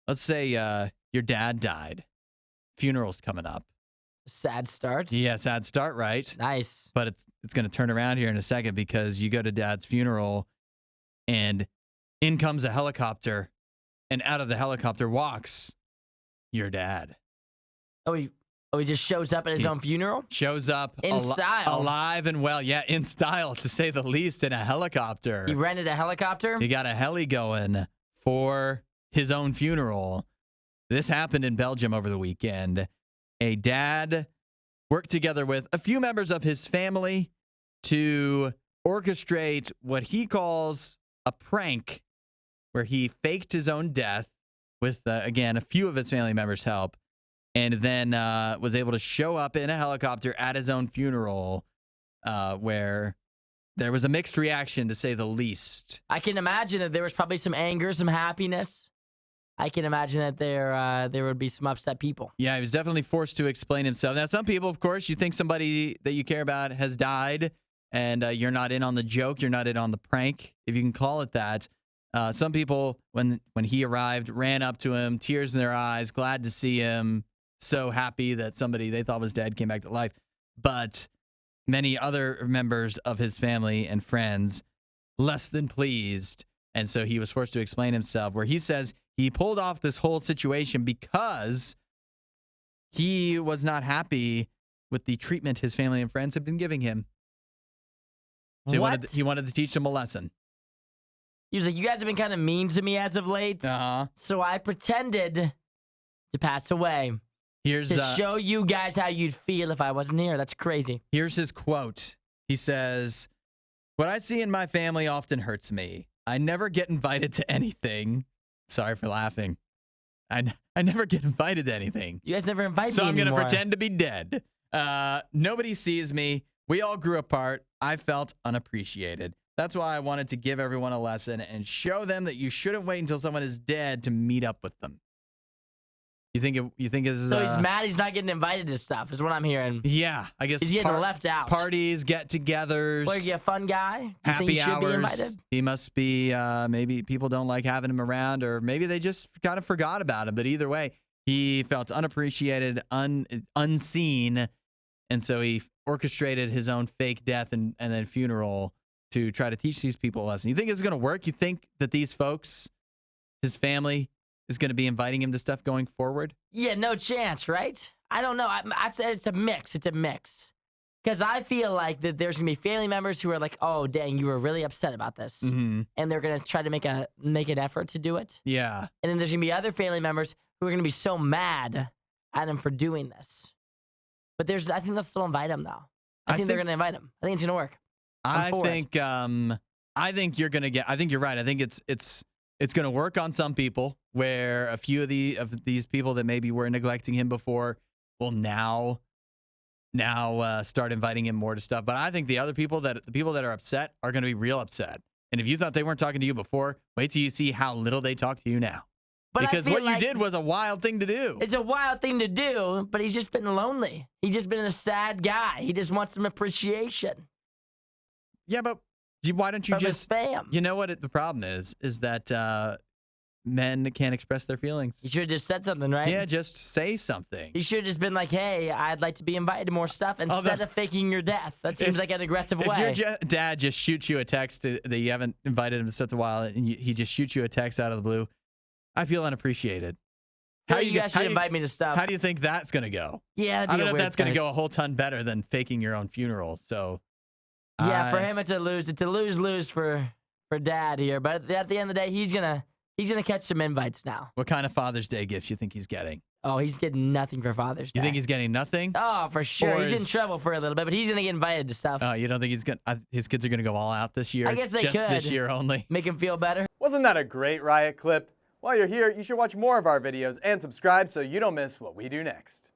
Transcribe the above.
let's say your dad died. Funeral's coming up. Sad start. Yeah, sad start, right? Nice. But it's going to turn around here in a second because you go to dad's funeral and in comes a helicopter and out of the helicopter walks your dad. Oh, he just shows up at his own funeral? Shows up In style. alive and well. Yeah, in style, to say the least, in a helicopter. He rented a helicopter? He got a heli going for his own funeral. This happened in Belgium over the weekend. A dad worked together with a few members of his family to orchestrate what he calls a prank, where he faked his own death with, again, a few of his family members' help, and then was able to show up in a helicopter at his own funeral, where there was a mixed reaction, to say the least. I can imagine that there was probably some anger, some happiness. I can imagine that there would be some upset people. Yeah, he was definitely forced to explain himself. Now, some people, of course, you think somebody that you care about has died, and you're not in on the joke, you're not in on the prank, if you can call it that. Some people, when he arrived, ran up to him, tears in their eyes, glad to see him, so happy that somebody they thought was dead came back to life. But many other members of his family and friends, less than pleased. And so he was forced to explain himself, where he says he pulled off this whole situation because he was not happy with the treatment his family and friends had been giving him. So he wanted to teach them a lesson. He was like, you guys have been kind of mean to me as of late. Uh-huh. So I pretended to pass away to show you guys how you'd feel if I wasn't here. That's crazy. Here's his quote. He says, "What I see in my family often hurts me. I never get invited to anything." Sorry for laughing. I never get invited to anything. You guys never invite So me I'm going to anymore. pretend to be dead. Nobody sees me. We all grew apart. I felt unappreciated. That's why I wanted to give everyone a lesson and show them that you shouldn't wait until someone is dead to meet up with them. You think this is So he's mad he's not getting invited to stuff, is what I'm hearing. Yeah, I guess He's getting left out. Parties, get-togethers. Like, you a fun guy? You Happy think he should be hours. invited? He must be, maybe people don't like having him around, or maybe they just kind of forgot about him. But either way, he felt unappreciated, unseen, and so he orchestrated his own fake death and then funeral to try to teach these people a lesson. You think it's going to work? You think that these folks, his family, is going to be inviting him to stuff going forward? Yeah, no chance, right? I don't know. I'd say it's a mix. It's a mix. Because I feel like that there's going to be family members who are like, oh, dang, you were really upset about this. Mm-hmm. And they're going to try to make an effort to do it. Yeah. And then there's going to be other family members who are going to be so mad at him for doing this. But I think they'll still invite him, though. I think they're going to invite him. I think it's going to work. I think you're going to get, I think you're right. I think it's going to work on some people, where a few of these people that maybe were neglecting him before will now start inviting him more to stuff. But I think the people that are upset are going to be real upset. And if you thought they weren't talking to you before, wait till you see how little they talk to you now. But because what you did was a wild thing to do. It's a wild thing to do, but he's just been lonely. He's just been a sad guy. He just wants some appreciation. Yeah, but why don't you From just his fam. You know what the problem is that men can't express their feelings. You should have just said something, right? Yeah, just say something. You should have just been like, hey, I'd like to be invited to more stuff instead of faking your death. That seems like an aggressive way. If your dad just shoots you a text that you haven't invited him to such a while, and he just shoots you a text out of the blue, I feel unappreciated. You guys should invite me to stuff. How do you think that's going to go? Yeah, I don't know if that's going to go a whole ton better than faking your own funeral. So, yeah, for him it's a lose. It's a lose-lose for Dad here. But at the end of the day, he's gonna catch some invites now. What kind of Father's Day gifts you think he's getting? Oh, he's getting nothing for Father's Day. You think he's getting nothing? Oh, for sure. He's in trouble for a little bit, but he's gonna get invited to stuff. Oh, you don't think his kids are gonna go all out this year? I guess they just could. This year only. Make him feel better. Wasn't that a great Riot clip? While you're here, you should watch more of our videos and subscribe so you don't miss what we do next.